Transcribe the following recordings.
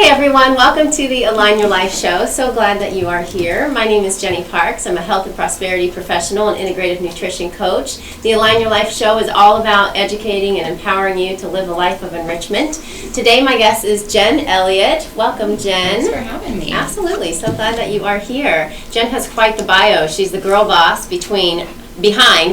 Hey everyone, welcome to the Align Your Life show. So glad that you are here. My name is Jenny Parks. I'm a health and prosperity professional and integrative nutrition coach. The Align Your Life show is all about educating and empowering you to live a life of enrichment. Today my guest is Jen Elliot. Welcome, Jen. Thanks for having me. Absolutely, so glad that you are here. Jen has quite the bio. She's the girl boss behind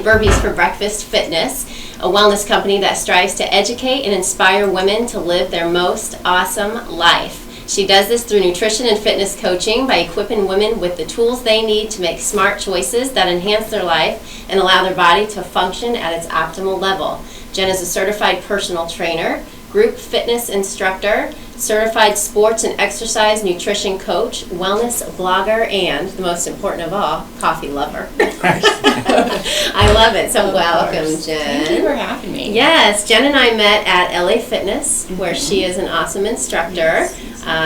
Burpees for Breakfast Fitness, a wellness company that strives to educate and inspire women to live their most awesome life. She does this through nutrition and fitness coaching by equipping women with the tools they need to make smart choices that enhance their life and allow their body to function at its optimal level. Jen is a certified personal trainer, group fitness instructor, certified sports and exercise nutrition coach, wellness blogger, and, the most important of all, coffee lover. I love it. So welcome, Jen. Thank you for having me. Yes, Jen and I met at LA Fitness, where she is an awesome instructor.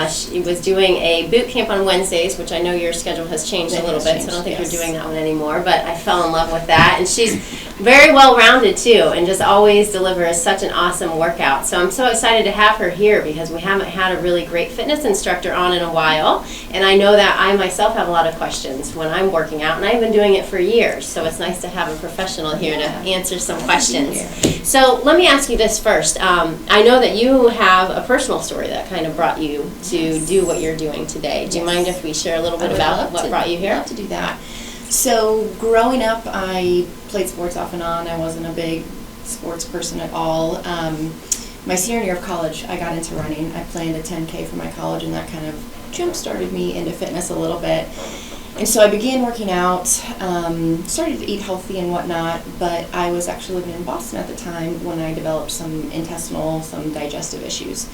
She was doing a boot camp on Wednesdays, which I know your schedule has changed a little bit, so I don't think you're doing that one anymore, but I fell in love with that. And she's very well-rounded, too, and just always delivers such an awesome workout. So I'm so excited to have her here because we haven't had a really great fitness instructor on in a while, and I know that I myself have a lot of questions when I'm working out, and I've been doing it for years, so it's nice to have a professional here to answer some questions. So let me ask you this first. I know that you have a personal story that kind of brought you to do what you're doing today. Do you mind if we share a little bit about what brought you here? I'd love to do that. So growing up, I played sports off and on. I wasn't a big sports person at all. My senior year of college, I got into running. I planned a 10K for my college, and that kind of jump-started me into fitness a little bit. And so I began working out, started to eat healthy and whatnot, but I was actually living in Boston at the time when I developed some digestive issues.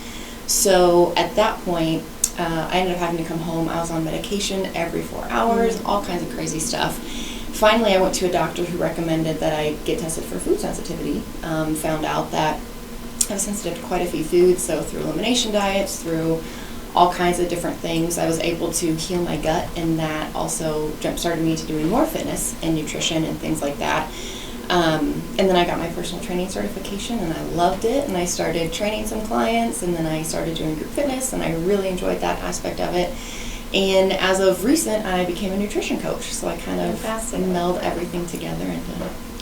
So at that point, I ended up having to come home. I was on medication every 4 hours, all kinds of crazy stuff. Finally, I went to a doctor who recommended that I get tested for food sensitivity. Found out that I was sensitive to quite a few foods, so through elimination diets, through all kinds of different things, I was able to heal my gut, and that also jump-started me to doing more fitness and nutrition and things like that. And then I got my personal training certification, and I loved it, and I started training some clients, and then I started doing group fitness, and I really enjoyed that aspect of it. And as of recent, I became a nutrition coach, so I kind of meld everything together into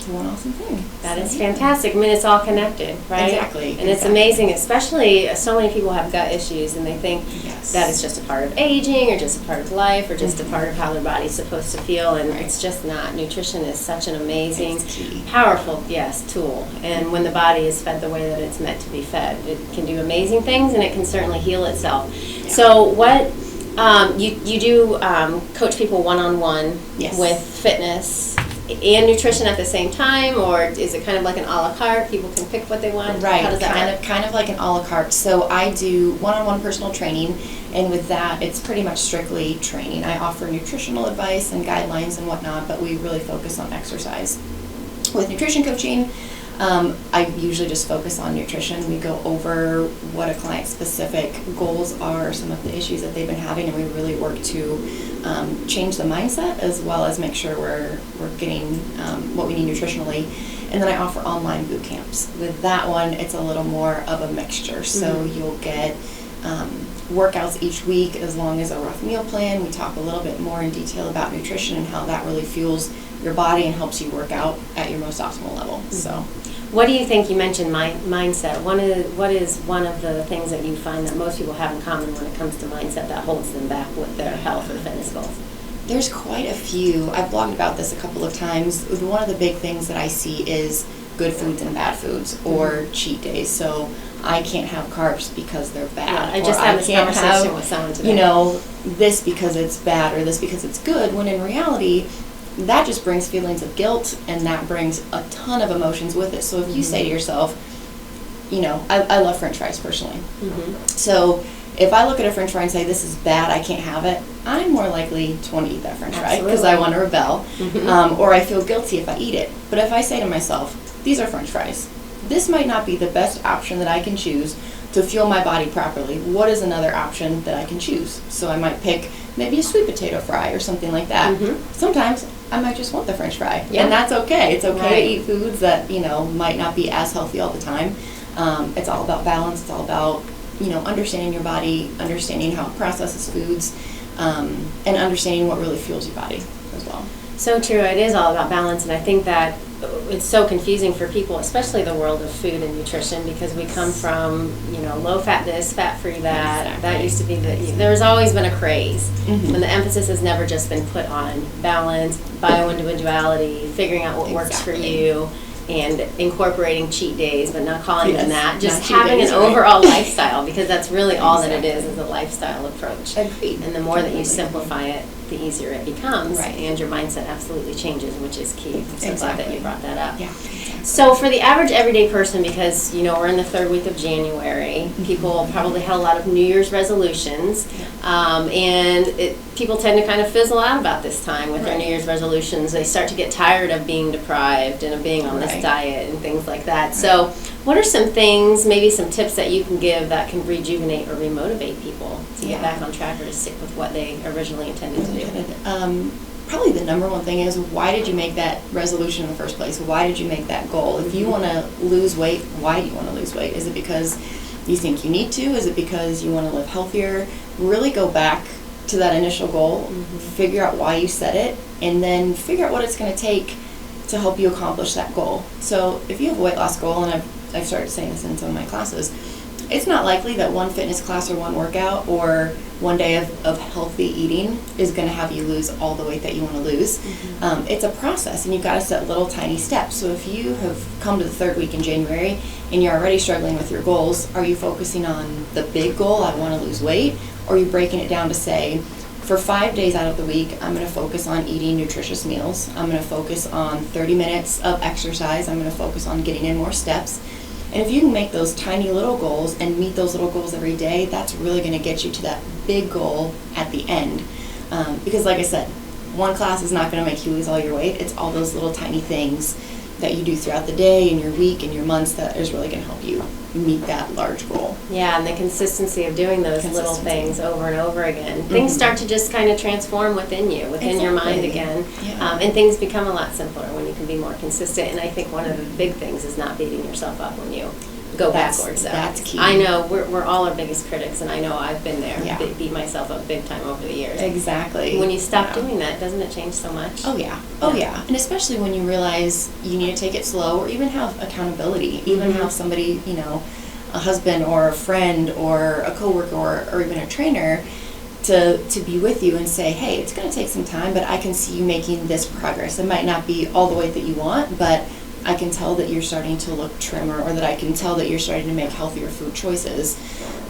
one awesome thing. That is fantastic. I mean, it's all connected, right? Exactly. And it's amazing, especially so many people have gut issues and they think that it's just a part of aging or just a part of life or just a part of how their body's supposed to feel, and it's just not. Nutrition is such an amazing, powerful, tool. And when the body is fed the way that it's meant to be fed, it can do amazing things, and it can certainly heal itself. Yeah. So what you do coach people one-on-one with fitness and nutrition at the same time, or is it kind of like an a la carte? People can pick what they want? Right, How does that work? kind of like an a la carte. So I do one-on-one personal training, and with that, it's pretty much strictly training. I offer nutritional advice and guidelines and whatnot, but we really focus on exercise. With nutrition coaching, I usually just focus on nutrition. We go over what a client's specific goals are, some of the issues that they've been having, and we really work to change the mindset as well as make sure we're getting what we need nutritionally. And then I offer online boot camps. With that one, it's a little more of a mixture. So you'll get workouts each week as long as a rough meal plan. We talk a little bit more in detail about nutrition and how that really fuels your body and helps you work out at your most optimal level. So, what do you think? You mentioned mindset. What is one of the things that you find that most people have in common when it comes to mindset that holds them back with their health or fitness goals? There's quite a few. I've blogged about this a couple of times. One of the big things that I see is good foods and bad foods, or cheat days. So I can't have carbs because they're bad. I just had this conversation with someone today. This because it's bad or this because it's good, when in reality, that just brings feelings of guilt, and that brings a ton of emotions with it. So if you say to yourself, I love French fries personally. So if I look at a French fry and say, this is bad, I can't have it, I'm more likely to want to eat that French fry because I want to rebel, or I feel guilty if I eat it. But if I say to myself, these are French fries, this might not be the best option that I can choose to fuel my body properly. What is another option that I can choose? So I might pick maybe a sweet potato fry or something like that. Sometimes I might just want the French fry, and that's okay. It's okay to eat foods that might not be as healthy all the time. It's all about balance. It's all about understanding your body, understanding how it processes foods, and understanding what really fuels your body as well. So true. It is all about balance, and I think that it's so confusing for people, especially the world of food and nutrition, because we come from, low fat this, fat free that. Exactly. That used to be there's always been a craze. And the emphasis has never just been put on balance, bio-individuality, figuring out what works for you, and incorporating cheat days, but not calling them that. Just having an overall lifestyle, because that's really all that it is a lifestyle approach. Agreed. And the more that you simplify it, the easier it becomes, Right. and your mindset absolutely changes, which is key. I'm so glad that you brought that up. Yeah. So for the average everyday person, because we're in the third week of January, people probably had a lot of New Year's resolutions, and people tend to kind of fizzle out about this time with their New Year's resolutions. They start to get tired of being deprived and of being on this diet and things like that. So what are some things, maybe some tips that you can give that can rejuvenate or remotivate people to get back on track or to stick with what they originally intended to do? Probably the number one thing is, why did you make that resolution in the first place? Why did you make that goal? If you want to lose weight, why do you want to lose weight? Is it because you think you need to? Is it because you want to live healthier? Really go back to that initial goal, figure out why you set it, and then figure out what it's going to take to help you accomplish that goal. So if you have a weight loss goal, and I've started saying this in some of my classes, it's not likely that one fitness class or one workout or one day of healthy eating is going to have you lose all the weight that you want to lose. It's a process, and you've got to set little tiny steps. So if you have come to the third week in January and you're already struggling with your goals, are you focusing on the big goal, I want to lose weight, or are you breaking it down to say, for 5 days out of the week, I'm going to focus on eating nutritious meals. I'm going to focus on 30 minutes of exercise. I'm going to focus on getting in more steps. And if you can make those tiny little goals and meet those little goals every day, that's really going to get you to that big goal at the end. Because like I said, one class is not going to make you lose all your weight. It's all those little tiny things that you do throughout the day and your week and your months that is really going to help you meet that large goal. Yeah, and the consistency of doing those little things over and over again. Things start to just kind of transform within you, within your mind again. And things become a lot simpler when you can be more consistent. And I think one of the big things is not beating yourself up when you go backwards. That's key. I know we're all our biggest critics, and I know I've been there. Beat myself up big time over the years. Exactly. When you stop doing that, doesn't it change so much? Oh yeah. And especially when you realize you need to take it slow, or even have accountability, even have somebody, a husband or a friend or a coworker or even a trainer to be with you and say, hey, it's going to take some time, but I can see you making this progress. It might not be all the weight that you want, but I can tell that you're starting to look trimmer, or that I can tell that you're starting to make healthier food choices.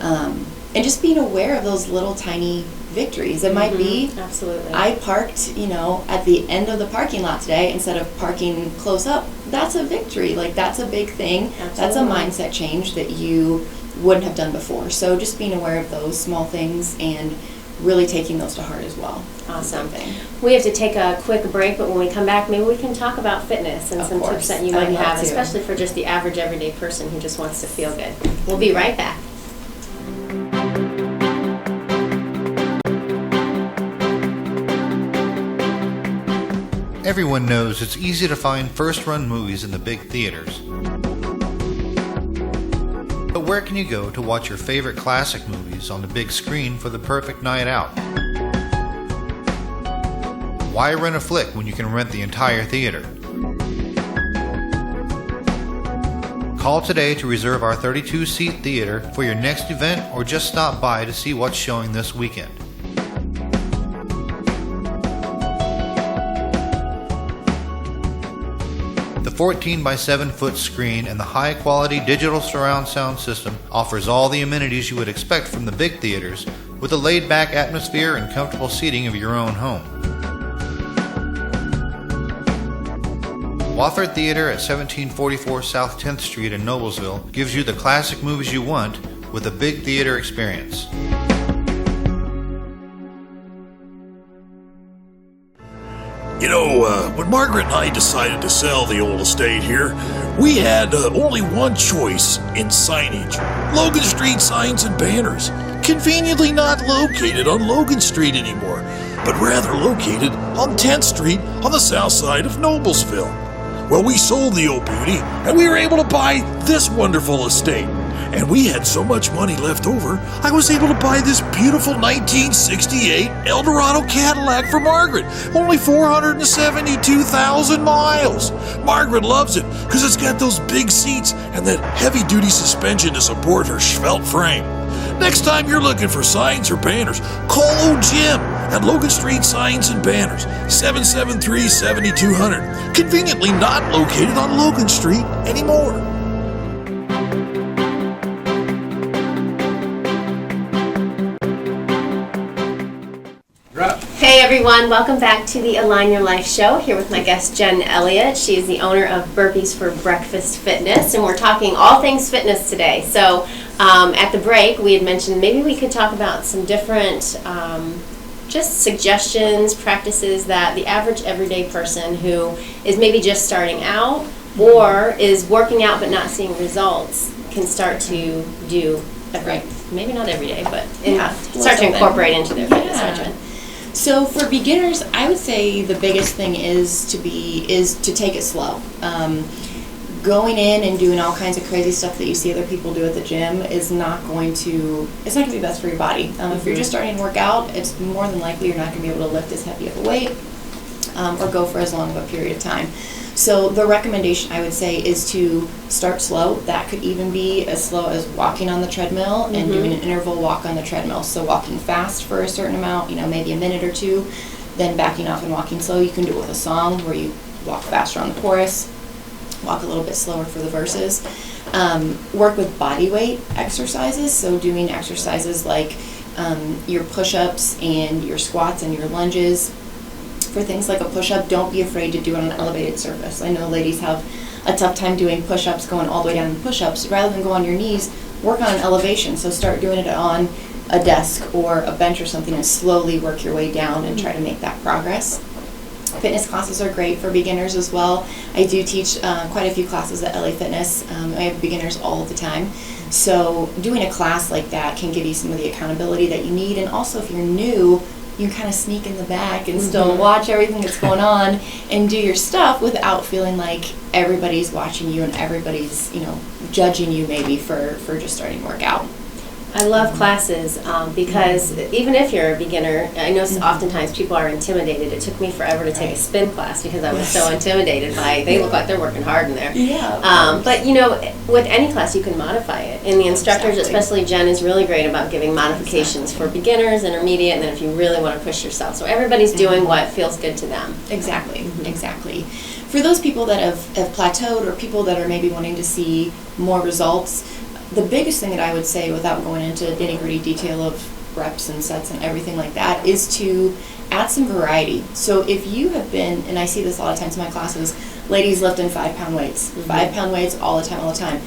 And just being aware of those little tiny victories. It might be, absolutely, I parked, at the end of the parking lot today instead of parking close up. That's a victory. Like, that's a big thing. Absolutely. That's a mindset change that you wouldn't have done before. So just being aware of those small things and really taking those to heart as well. Awesome. We have to take a quick break, but when we come back, maybe we can talk about fitness and some tips that you might have, especially for just the average everyday person who just wants to feel good. We'll be right back. Everyone knows it's easy to find first-run movies in the big theaters. But where can you go to watch your favorite classic movies on the big screen for the perfect night out? Why rent a flick when you can rent the entire theater? Call today to reserve our 32-seat theater for your next event, or just stop by to see what's showing this weekend. The 14 by 7 foot screen and the high quality digital surround sound system offers all the amenities you would expect from the big theaters, with a laid back atmosphere and comfortable seating of your own home. Wofford Theater at 1744 South 10th Street in Noblesville gives you the classic movies you want with a big theater experience. When Margaret and I decided to sell the old estate here, we had only one choice in signage: Logan Street signs and banners. Conveniently not located on Logan Street anymore, but rather located on 10th Street on the south side of Noblesville. Well, we sold the old beauty, and we were able to buy this wonderful estate. And we had so much money left over, I was able to buy this beautiful 1968 Eldorado Cadillac for Margaret. Only 472,000 miles. Margaret loves it because it's got those big seats and that heavy-duty suspension to support her svelte frame. Next time you're looking for signs or banners, call old Jim at Logan Street Signs and Banners, 773-7200. Conveniently not located on Logan Street anymore. Hey everyone, welcome back to the Align Your Life show, here with my guest Jen Elliot. She is the owner of Burpees for Breakfast Fitness, and we're talking all things fitness today. So at the break we had mentioned maybe we could talk about some different just suggestions, practices that the average everyday person who is maybe just starting out or is working out but not seeing results can start to do maybe not every day, but start to incorporate into their fitness regimen. So for beginners, I would say the biggest thing is to take it slow. Going in and doing all kinds of crazy stuff that you see other people do at the gym is not going to be best for your body. If you're just starting to work out, it's more than likely you're not going to be able to lift as heavy of a weight or go for as long of a period of time. So the recommendation I would say is to start slow. That could even be as slow as walking on the treadmill and doing an interval walk on the treadmill. So walking fast for a certain amount, maybe a minute or two, then backing off and walking slow. You can do it with a song where you walk faster on the chorus, walk a little bit slower for the verses. Work with body weight exercises. So doing exercises like your push-ups and your squats and your lunges. For things like a push-up, don't be afraid to do it on an elevated surface. I know ladies have a tough time doing push-ups, going all the way down in push-ups. Rather than go on your knees, work on an elevation. So start doing it on a desk or a bench or something and slowly work your way down and try to make that progress. Fitness classes are great for beginners as well. I do teach quite a few classes at LA Fitness. I have beginners all the time. So doing a class like that can give you some of the accountability that you need. And also if you're new, you kind of sneak in the back and still watch everything that's going on and do your stuff without feeling like everybody's watching you and everybody's, judging you maybe for just starting to work out. I love classes because even if you're a beginner, I know oftentimes people are intimidated. It took me forever to take a spin class because I was so intimidated by they look like they're working hard in there. Yeah. But with any class you can modify it. And the instructors, especially Jen, is really great about giving modifications for beginners, intermediate, and then if you really want to push yourself. So everybody's doing what feels good to them. Exactly. For those people that have plateaued or people that are maybe wanting to see more results, the biggest thing that I would say, without going into nitty-gritty detail of reps and sets and everything like that, is to add some variety. So if you have been, and I see this a lot of times in my classes, ladies lifting 5-pound weights, 5-pound weights all the time.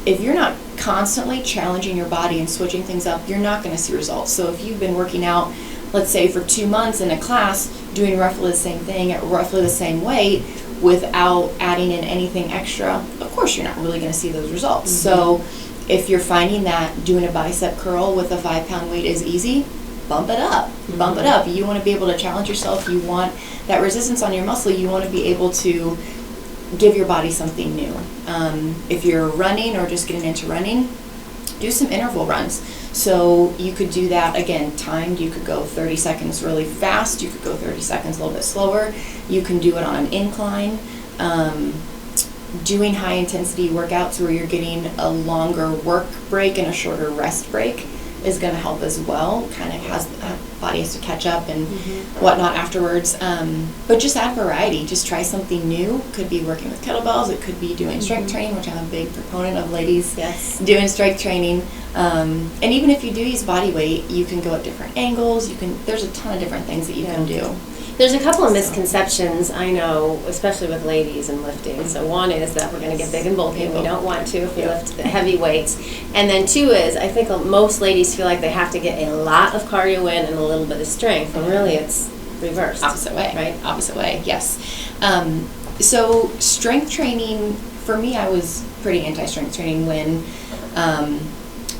If you're not constantly challenging your body and switching things up, you're not going to see results. So if you've been working out, let's say for 2 months in a class, doing roughly the same thing at roughly the same weight without adding in anything extra, of course you're not really going to see those results. So if you're finding that doing a bicep curl with a 5-pound weight is easy, bump it up. You want to be able to challenge yourself. You want that resistance on your muscle. You want to be able to give your body something new. If you're running or just getting into running, do some interval runs. So you could do that, again, timed. You could go 30 seconds really fast. You could go 30 seconds a little bit slower. You can do it on an incline. Doing high intensity workouts where you're getting a longer work break and a shorter rest break is going to help as well. Kind of has the body has to catch up and whatnot afterwards. But just add variety. Just try something new. Could be working with kettlebells. It could be doing strength training, which I'm a big proponent of, ladies. Yes. Doing strength training. And even if you do use body weight, you can go at different angles. There's a ton of different things that you can do. There's a couple of misconceptions I know, especially with ladies and lifting. So one is that we're going to get big and bulky, and we don't want to if we lift the heavy weights. And then two is, I think most ladies feel like they have to get a lot of cardio in and a little bit of strength, and really it's reversed. Opposite way. Right? Opposite way, yes. So strength training, for me, I was pretty anti-strength training when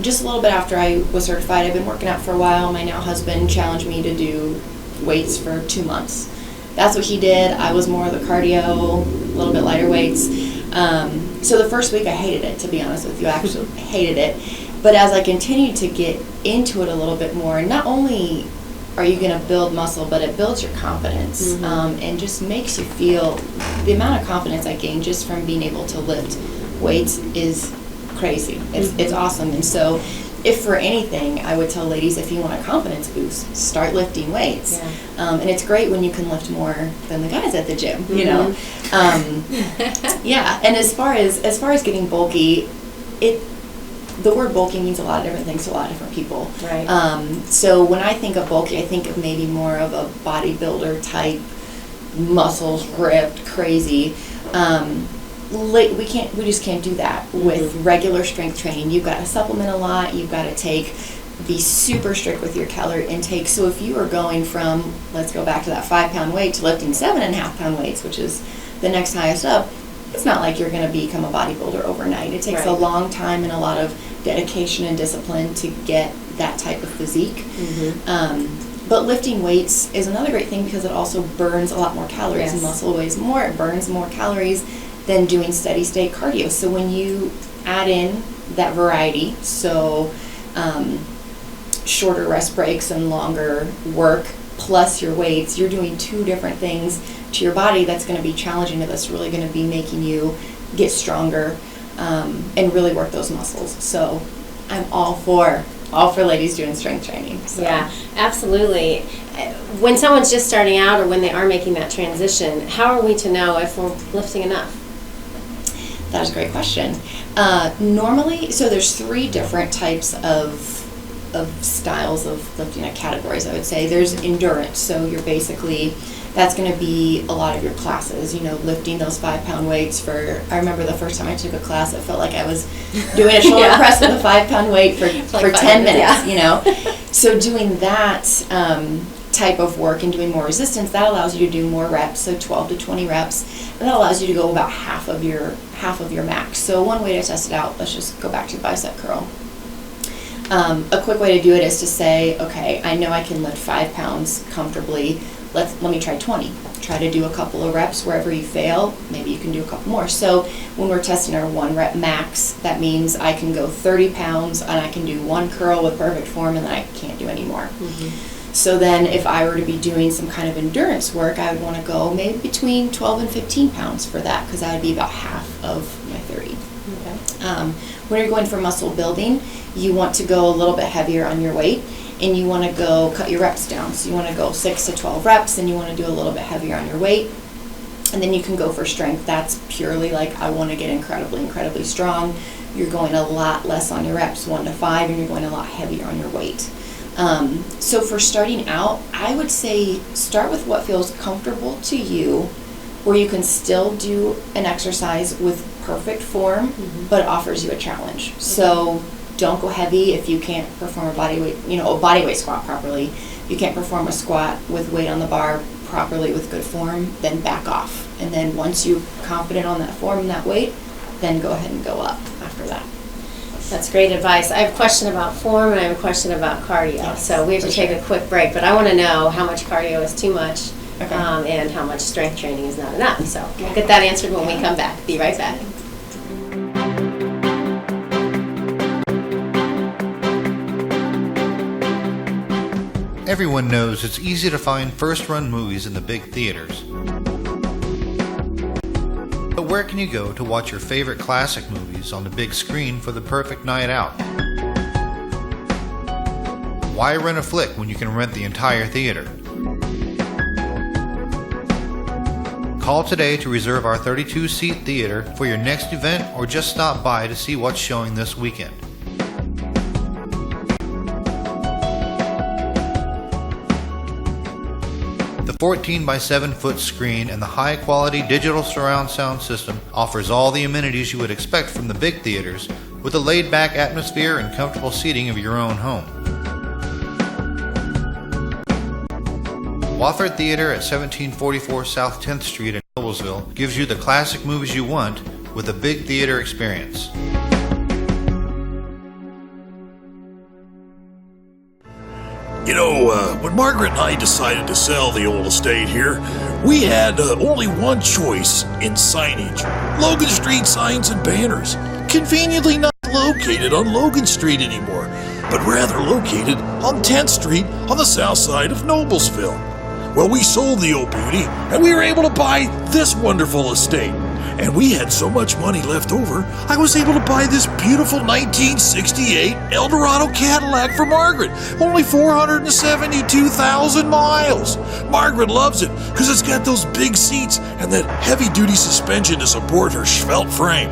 just a little bit after I was certified. I've been working out for a while. My now husband challenged me to do weights for 2 months. That's what he did. I was more of the cardio, a little bit lighter weights. So the first week I hated it, to be honest with you. I actually hated it. But as I continued to get into it a little bit more, not only are you going to build muscle, but it builds your confidence, and just makes you feel, the amount of confidence I gained just from being able to lift weights is crazy. It's awesome. And so if for anything, I would tell ladies, if you want a confidence boost, start lifting weights. Yeah. And it's great when you can lift more than the guys at the gym, you know? Yeah. And as far as getting bulky, the word bulky means a lot of different things to a lot of different people. Right. So when I think of bulky, I think of maybe more of a bodybuilder type, muscles ripped, crazy. We just can't do that with regular strength training. You've got to supplement a lot. You've got to be super strict with your calorie intake. So if you are going from, let's go back to that 5-pound weight, to lifting 7.5-pound weights, which is the next highest up, it's not like you're going to become a bodybuilder overnight. It takes a long time and a lot of dedication and discipline to get that type of physique. But lifting weights is another great thing because it also burns a lot more calories. Yes. Muscle weighs more, it burns more calories than doing steady state cardio. So when you add in that variety, so shorter rest breaks and longer work plus your weights, you're doing two different things to your body that's going to be challenging, that's really going to be making you get stronger and really work those muscles. So I'm all for ladies doing strength training. So. Yeah, absolutely. When someone's just starting out or when they are making that transition, how are we to know if we're lifting enough? That's a great question. Normally, so there's 3 different types of styles of lifting, categories, I would say. There's endurance, so you're basically, that's going to be a lot of your classes, lifting those 5-pound weights I remember the first time I took a class, it felt like I was doing a shoulder press with a 5-pound weight for 10 minutes, So doing that type of work and doing more resistance, that allows you to do more reps, so 12 to 20 reps, and that allows you to go about half of your max. So one way to test it out, let's just go back to the bicep curl. A quick way to do it is to say, okay, I know I can lift 5 pounds comfortably. Let me try 20. Try to do a couple of reps. Wherever you fail, maybe you can do a couple more. So when we're testing our 1 rep max, that means I can go 30 pounds and I can do 1 curl with perfect form and then I can't do any more. So then if I were to be doing some kind of endurance work, I would want to go maybe between 12 and 15 pounds for that, because that would be about half of my 30. Okay. When you're going for muscle building, you want to go a little bit heavier on your weight, and you want to cut your reps down. So you want to go 6 to 12 reps, and you want to do a little bit heavier on your weight. And then you can go for strength. That's purely like, I want to get incredibly strong. You're going a lot less on your reps, 1 to 5, and you're going a lot heavier on your weight. So for starting out, I would say start with what feels comfortable to you, where you can still do an exercise with perfect form, but it offers you a challenge. So don't go heavy if you can't perform a bodyweight squat properly. If you can't perform a squat with weight on the bar properly with good form, then back off. And then once you're confident on that form and that weight, then go ahead and go up after that. That's great advice. I have a question about form and I have a question about cardio. Yes, so we have to take a quick break, but I want to know how much cardio is too much, and how much strength training is not enough. So we'll get that answered when we come back. Be right back. Everyone knows it's easy to find first-run movies in the big theaters. But where can you go to watch your favorite classic movies on the big screen for the perfect night out? Why rent a flick when you can rent the entire theater? Call today to reserve our 32-seat theater for your next event, or just stop by to see what's showing this weekend. The 14 by 7 foot screen and the high quality digital surround sound system offers all the amenities you would expect from the big theaters, with a laid back atmosphere and comfortable seating of your own home. Wofford Theater at 1744 South 10th Street in Noblesville gives you the classic movies you want with a big theater experience. You know, when Margaret and I decided to sell the old estate here, we had only one choice in signage. Logan Street signs and banners. Conveniently not located on Logan Street anymore, but rather located on 10th Street on the south side of Noblesville. Well, we sold the old beauty, and we were able to buy this wonderful estate. And we had so much money left over, I was able to buy this beautiful 1968 Eldorado Cadillac for Margaret. Only 472,000 miles. Margaret loves it because it's got those big seats and that heavy-duty suspension to support her svelte frame.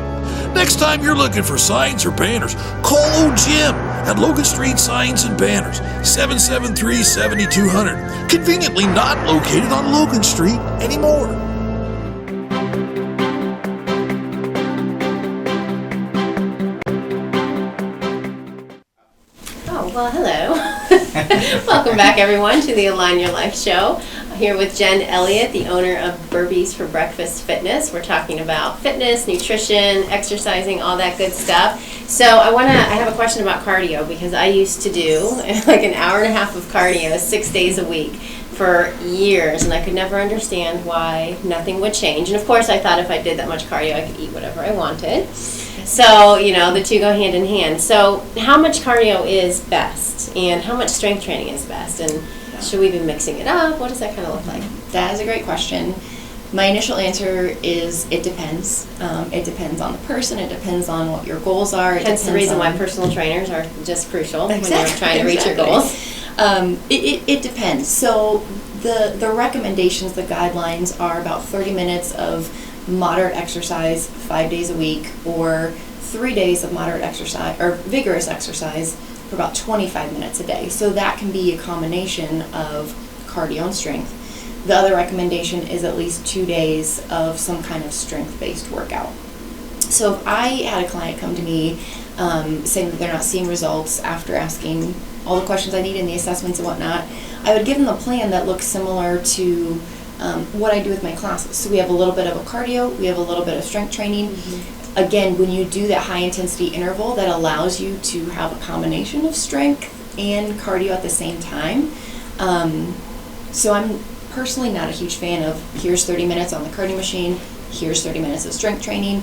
Next time you're looking for signs or banners, call old Jim at Logan Street Signs and Banners, 773-7200. Conveniently not located on Logan Street anymore. Well, hello. Welcome back, everyone, to the Align Your Life show. I'm here with Jen Elliot, the owner of Burpees for Breakfast Fitness. We're talking about fitness, nutrition, exercising, all that good stuff. So I have a question about cardio, because I used to do like an hour and a half of cardio 6 days a week for years, and I could never understand why nothing would change. And of course, I thought if I did that much cardio, I could eat whatever I wanted. So, the two go hand in hand. So, how much cardio is best, and how much strength training is best, and should we be mixing it up? What does that kind of look like? That is a great question. My initial answer is it depends. It depends on the person. It depends on what your goals are. Hence the reason why personal trainers are just crucial when you're trying to reach your goals. It depends. So the recommendations, the guidelines are about 30 minutes of moderate exercise 5 days a week, or 3 days of moderate exercise or vigorous exercise for about 25 minutes a day. So that can be a combination of cardio and strength. The other recommendation is at least 2 days of some kind of strength-based workout. So if I had a client come to me saying that they're not seeing results after asking all the questions I need in the assessments and whatnot, I would give them a plan that looks similar to what I do with my classes. So we have a little bit of a cardio, we have a little bit of strength training. Mm-hmm. Again, when you do that high intensity interval, that allows you to have a combination of strength and cardio at the same time. So I'm personally not a huge fan of here's 30 minutes on the cardio machine, here's 30 minutes of strength training.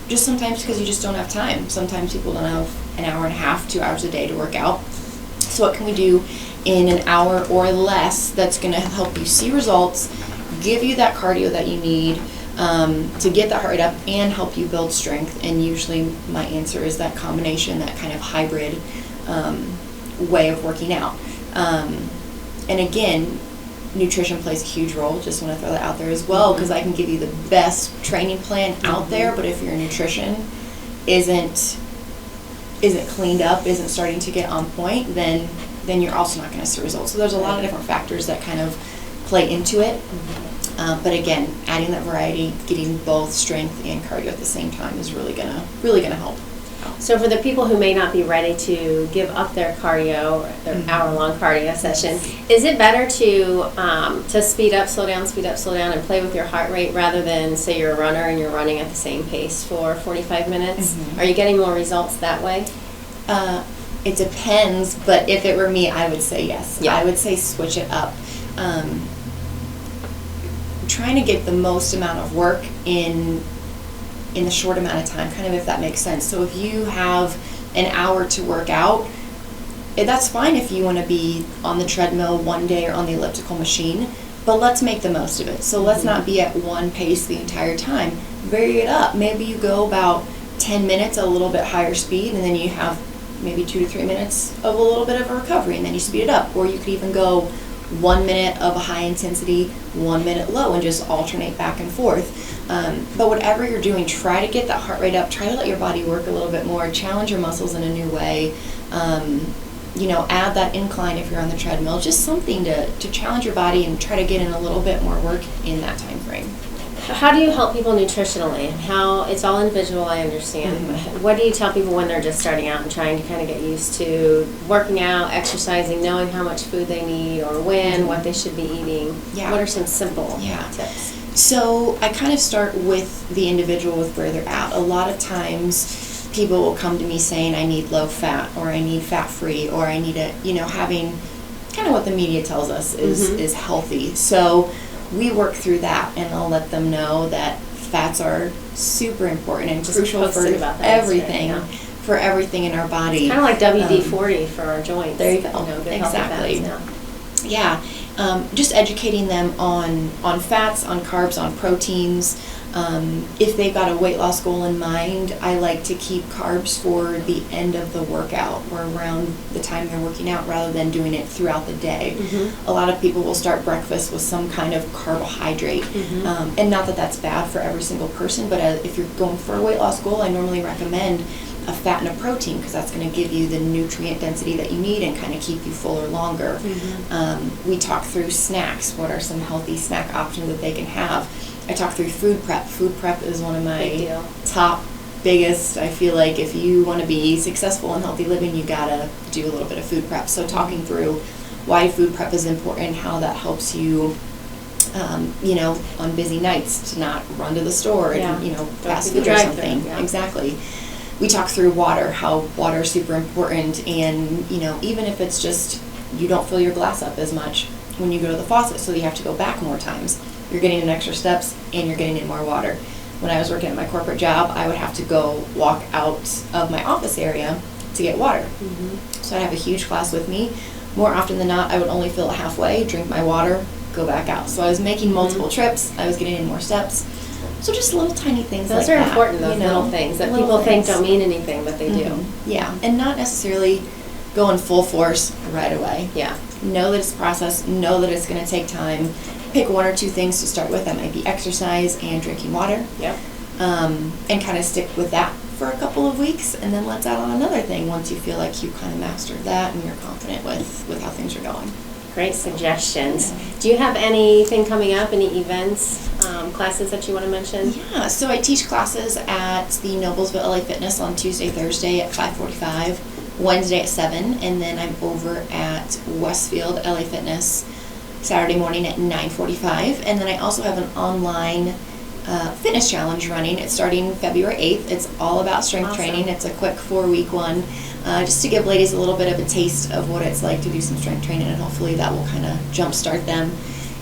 Just sometimes because you just don't have time. Sometimes people don't have an hour and a half, 2 hours a day to work out. So what can we do in an hour or less that's going to help you see results, give you that cardio that you need to get that heart rate up, and help you build strength? And usually my answer is that combination, that kind of hybrid way of working out. And again, nutrition plays a huge role. Just want to throw that out there as well, because I can give you the best training plan out there, but if your nutrition isn't cleaned up, isn't starting to get on point, then you're also not going to see results. So there's a lot of different factors that kind of play into it. But again, adding that variety, getting both strength and cardio at the same time is really gonna help. So for the people who may not be ready to give up their cardio, their hour-long cardio session, is it better to speed up, slow down, and play with your heart rate, rather than, say, you're a runner and you're running at the same pace for 45 minutes? Mm-hmm. Are you getting more results that way? It depends, but if it were me, I would say yes. Yeah. I would say switch it up. Trying to get the most amount of work in the short amount of time, kind of, if that makes sense. So if you have an hour to work out, that's fine if you want to be on the treadmill one day or on the elliptical machine, but let's make the most of it. So let's not be at one pace the entire time. Vary it up. Maybe you go about 10 minutes at a little bit higher speed, and then you have maybe 2 to 3 minutes of a little bit of a recovery, and then you speed it up. Or you could even go 1 minute of a high intensity, 1 minute low, and just alternate back and forth. But whatever you're doing, try to get that heart rate up, try to let your body work a little bit more, challenge your muscles in a new way. Add that incline if you're on the treadmill, just something to challenge your body and try to get in a little bit more work in that time frame. How do you help people nutritionally? It's all individual, I understand. Mm-hmm. What do you tell people when they're just starting out and trying to kind of get used to working out, exercising, knowing how much food they need or when, what they should be eating? Yeah. What are some simple tips? So I kind of start with the individual, with where they're at. A lot of times people will come to me saying I need low fat, or I need fat free, or I need a, having kind of what the media tells us is healthy. So we work through that, and I'll let them know that fats are super important and crucial for everything. For everything in our body. Kind of like WD-40 for our joints. There you go. Good Exactly. fats, yeah. Just educating them on fats, on carbs, on proteins. If they've got a weight loss goal in mind, I like to keep carbs for the end of the workout or around the time they're working out, rather than doing it throughout the day. A lot of people will start breakfast with some kind of carbohydrate. And not that that's bad for every single person, but if you're going for a weight loss goal, I normally recommend a fat and a protein, because that's going to give you the nutrient density that you need and kind of keep you fuller longer. We talk through snacks. What are some healthy snack options that they can have? I talk through food prep. Food prep is one of my top biggest. I feel like if you want to be successful in healthy living, you gotta do a little bit of food prep. So talking through why food prep is important, how that helps you on busy nights to not run to the store and fast food or something. Exactly. We talk through water, how water is super important, and even if it's just you don't fill your glass up as much when you go to the faucet, so you have to go back more times. You're getting in extra steps and you're getting in more water. When I was working at my corporate job, I would have to go walk out of my office area to get water. So I'd have a huge glass with me. More often than not, I would only fill it halfway, drink my water, go back out. So I was making multiple trips. I was getting in more steps. So just little tiny things those like are that. important, those little things that people think don't mean anything, but they do. Yeah, and not necessarily going full force right away. Yeah. Know that it's a process. Know that it's going to take time. Pick one or two things to start with. That might be exercise and drinking water. Yep. And kind of stick with that for a couple of weeks, and then let's add on another thing once you feel like you kind of mastered that and you're confident with how things are going. Great suggestions. Do you have anything coming up, any events, classes that you want to mention? Yeah, so I teach classes at the Noblesville LA Fitness on Tuesday, Thursday at 5:45, Wednesday at 7, and then I'm over at Westfield LA Fitness Saturday morning at 9:45, and then I also have an online fitness challenge running. It's starting February 8th. It's all about strength training. It's a quick 4-week one, just to give ladies a little bit of a taste of what it's like to do some strength training, and hopefully that will kind of jumpstart them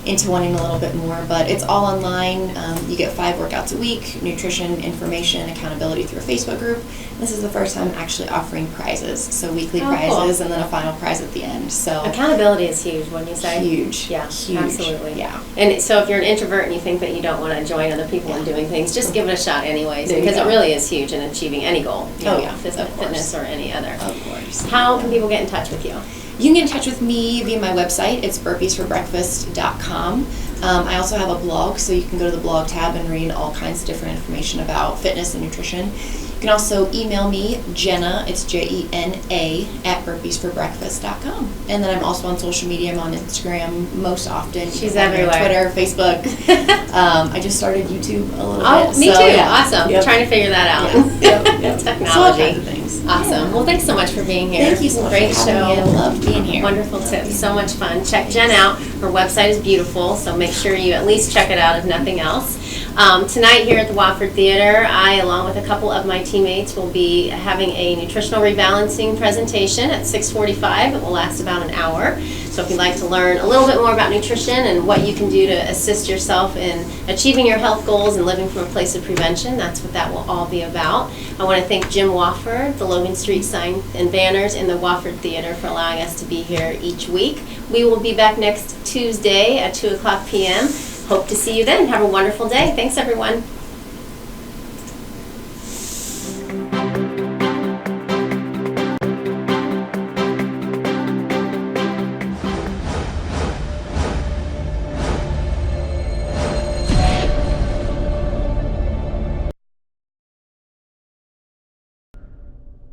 into wanting a little bit more. But it's all online. You get 5 workouts a week, nutrition, information, accountability through a Facebook group. This is the first time I'm actually offering prizes, so weekly prizes, cool. And then a final prize at the end. So accountability is huge, wouldn't you say? Huge. Yeah, huge. Absolutely. Yeah. And so if you're an introvert and you think that you don't want to join other people in doing things, just give it a shot anyways, because it really is huge in achieving any goal. Fitness or any other. Of course. How can people get in touch with you? You can get in touch with me via my website. It's burpeesforbreakfast.com. I also have a blog, so you can go to the blog tab and read all kinds of different information about fitness and nutrition. You can also email me, Jenna, it's Jena, at burpeesforbreakfast.com. And then I'm also on social media. I'm on Instagram most often. She's everywhere. Twitter, Facebook. I just started YouTube a little bit. Oh, me too. Yeah. Awesome. Yep. Trying to figure that out. Yep. Technology. So all kinds of things. Awesome. Yeah. Well, thanks so much for being here. Thank you so much Great for show. having me. I love being here. Wonderful tips. So much fun. Check Jen out. Her website is beautiful, so make sure you at least check it out if nothing else. Tonight here at the Wofford Theater, I, along with a couple of my teammates, will be having a nutritional rebalancing presentation at 6:45. It will last about an hour. So if you'd like to learn a little bit more about nutrition and what you can do to assist yourself in achieving your health goals and living from a place of prevention, that's what that will all be about. I want to thank Jim Wofford, the Logan Street Sign and Banners, and the Wofford Theater for allowing us to be here each week. We will be back next Tuesday at 2:00 p.m. Hope to see you then. Have a wonderful day. Thanks, everyone.